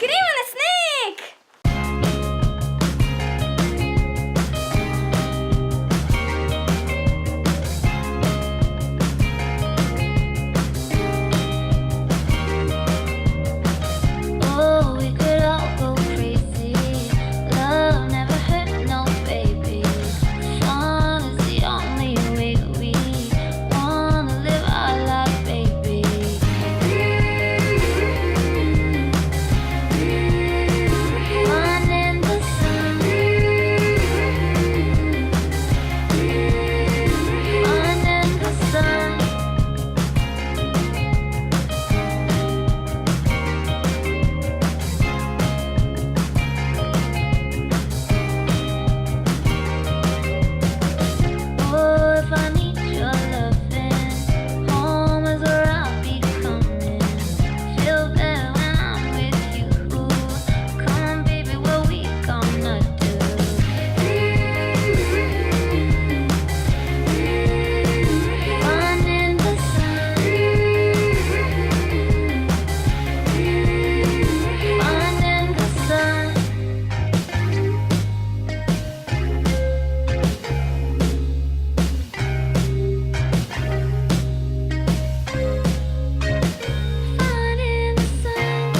Gremo na sneg! Oh, we could all go crazy. Love never hurt no baby. Fun is the only way we wanna live our life, baby. Fun in the sun. Fun in the sun. Oh, if I need your loving, home is where I'll be coming. Feel better when I'm with you. Come on, baby, what we gonna do? Fun in the sun. Fun in the sun. Fun in the sun. Fun in the sun.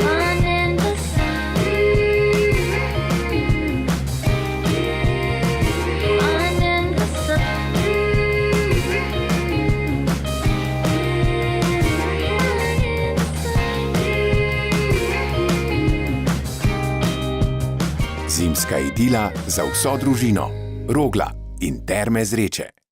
Fun in the sun. Fun in the sun. Zimska idila za vso družino. Rogla in Terme Zreče.